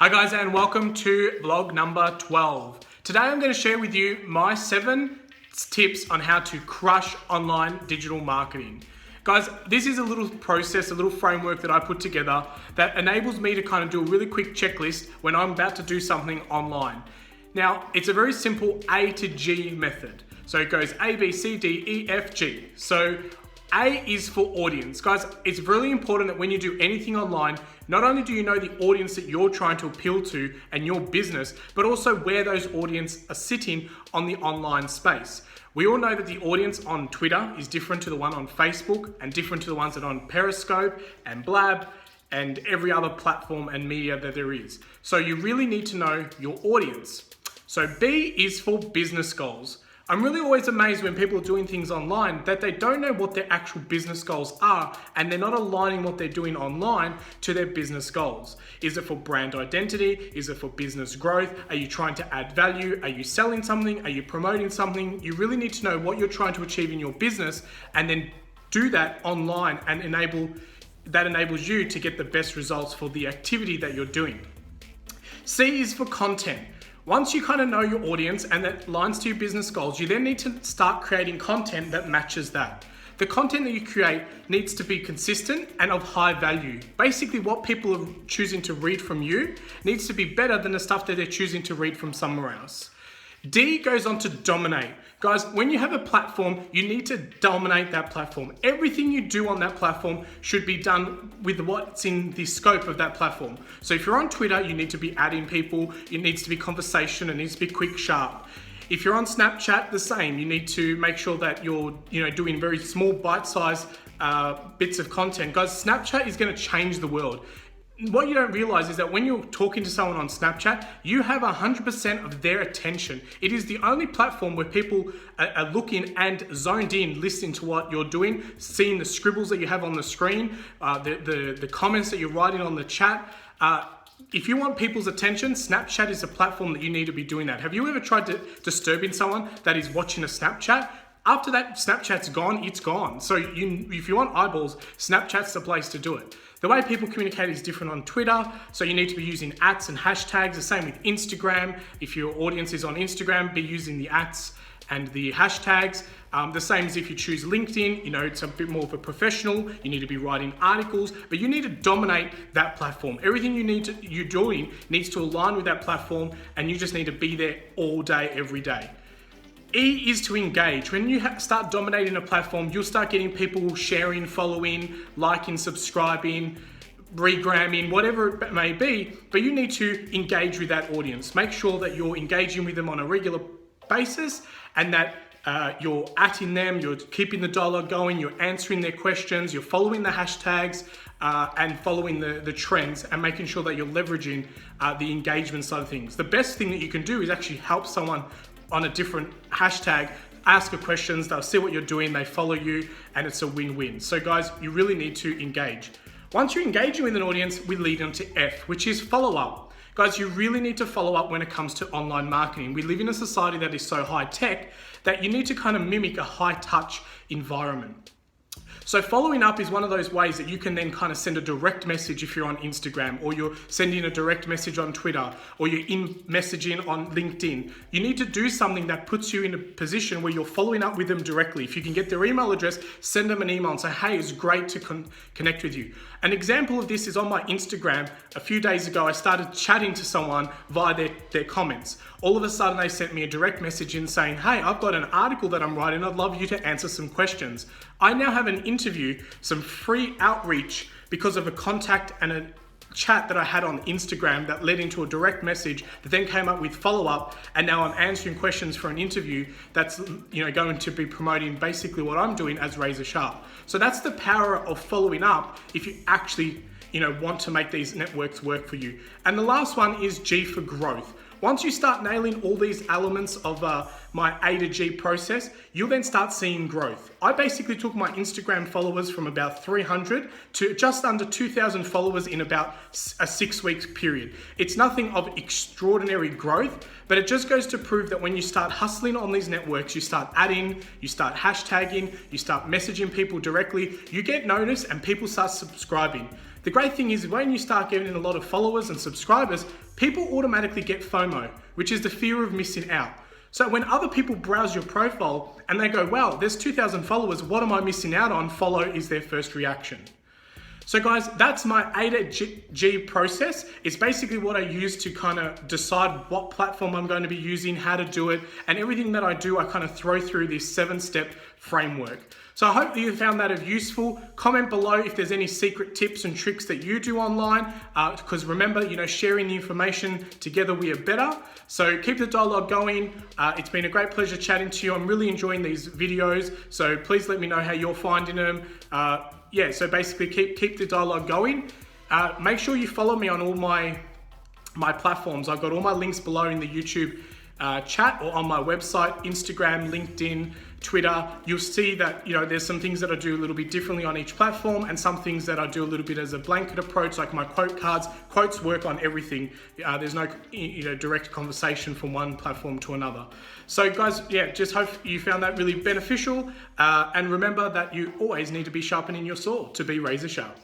Hi guys, and welcome to vlog number 12. Today I'm going to share with you my 7 tips on how to crush online digital marketing. Guys, this is a little process, a little framework that I put together that enables me to kind of do a really quick checklist when I'm about to do something online. Now, it's a very simple A to G method. So it goes A, B, C, D, E, F, G. So A is for audience. Guys, it's really important that when you do anything online, not only do you know the audience that you're trying to appeal to and your business, but also where those audience are sitting on the online space. We all know that the audience on Twitter is different to the one on Facebook and different to the ones that are on Periscope and Blab and every other platform and media that there is. So you really need to know your audience. So B is for business goals. I'm really always amazed when people are doing things online that they don't know what their actual business goals are and they're not aligning what they're doing online to their business goals. Is it for brand identity? Is it for business growth? Are you trying to add value? Are you selling something? Are you promoting something? You really need to know what you're trying to achieve in your business and then do that online and that enables you to get the best results for the activity that you're doing. C is for content. Once you kind of know your audience and that aligns to your business goals, you then need to start creating content that matches that. The content that you create needs to be consistent and of high value. Basically, what people are choosing to read from you needs to be better than the stuff that they're choosing to read from somewhere else. D goes on to dominate. Guys, when you have a platform, you need to dominate that platform. Everything you do on that platform should be done with what's in the scope of that platform. So if you're on Twitter, you need to be adding people, it needs to be conversation, it needs to be quick, sharp. If you're on Snapchat, the same. You need to make sure that you're doing very small bite-sized bits of content. Guys, Snapchat is going to change the world. What you don't realize is that when you're talking to someone on Snapchat, you have 100% of their attention. It is the only platform where people are looking and zoned in, listening to what you're doing, seeing the scribbles that you have on the screen, the comments that you're writing on the chat. If you want people's attention, Snapchat is a platform that you need to be doing that. Have you ever tried to disturbing someone that is watching a Snapchat? After that, Snapchat's gone, it's gone. So if you want eyeballs, Snapchat's the place to do it. The way people communicate is different on Twitter, so you need to be using @ and hashtags. The same with Instagram. If your audience is on Instagram, be using the @ and the hashtags. The same as if you choose LinkedIn, it's a bit more of a professional. You need to be writing articles, but you need to dominate that platform. Everything you're doing needs to align with that platform, and you just need to be there all day, every day. E is to engage. When you start dominating a platform, you'll start getting people sharing, following, liking, subscribing, regramming, whatever it may be, but you need to engage with that audience. Make sure that you're engaging with them on a regular basis and that you're @ing them, you're keeping the dialogue going, you're answering their questions, you're following the hashtags and following the trends and making sure that you're leveraging the engagement side of things. The best thing that you can do is actually help someone on a different hashtag, ask questions, they'll see what you're doing, they follow you, and it's a win-win. So guys, you really need to engage. Once you're engaging with an audience, we lead on to F, which is follow-up. Guys, you really need to follow up when it comes to online marketing. We live in a society that is so high-tech that you need to kind of mimic a high-touch environment. So following up is one of those ways that you can then kind of send a direct message if you're on Instagram, or you're sending a direct message on Twitter, or you're in messaging on LinkedIn. You need to do something that puts you in a position where you're following up with them directly. If you can get their email address, send them an email and say, hey, it's great to connect with you. An example of this is on my Instagram. A few days ago, I started chatting to someone via their comments. All of a sudden, they sent me a direct message in saying, hey, I've got an article that I'm writing. I'd love you to answer some questions. I now have an interview, some free outreach because of a contact and a chat that I had on Instagram that led into a direct message that then came up with follow-up, and now I'm answering questions for an interview that's going to be promoting basically what I'm doing as Razor Sharp. So that's the power of following up if you actually want to make these networks work for you. And the last one is G for growth. Once you start nailing all these elements of my A to G process, you'll then start seeing growth. I basically took my Instagram followers from about 300 to just under 2,000 followers in about a 6-week period. It's nothing of extraordinary growth, but it just goes to prove that when you start hustling on these networks, you start adding, you start hashtagging, you start messaging people directly, you get noticed and people start subscribing. The great thing is when you start getting a lot of followers and subscribers, people automatically get FOMO, which is the fear of missing out. So when other people browse your profile and they go, wow, there's 2,000 followers, what am I missing out on? Follow is their first reaction. So guys, that's my A to G process. It's basically what I use to kind of decide what platform I'm going to be using, how to do it, and everything that I do, I kind of throw through this 7-step framework. So I hope that you found that useful. Comment below if there's any secret tips and tricks that you do online, because remember, sharing the information, together we are better. So keep the dialogue going. It's been a great pleasure chatting to you. I'm really enjoying these videos. So please let me know how you're finding them. So basically keep the dialogue going. Make sure you follow me on all my platforms. I've got all my links below in the YouTube chat or on my website, Instagram, LinkedIn, Twitter. You'll see that there's some things that I do a little bit differently on each platform, and some things that I do a little bit as a blanket approach, like my quote cards. Quotes work on everything. There's no direct conversation from one platform to another. So guys, just hope you found that really beneficial. And remember that you always need to be sharpening your saw to be razor sharp.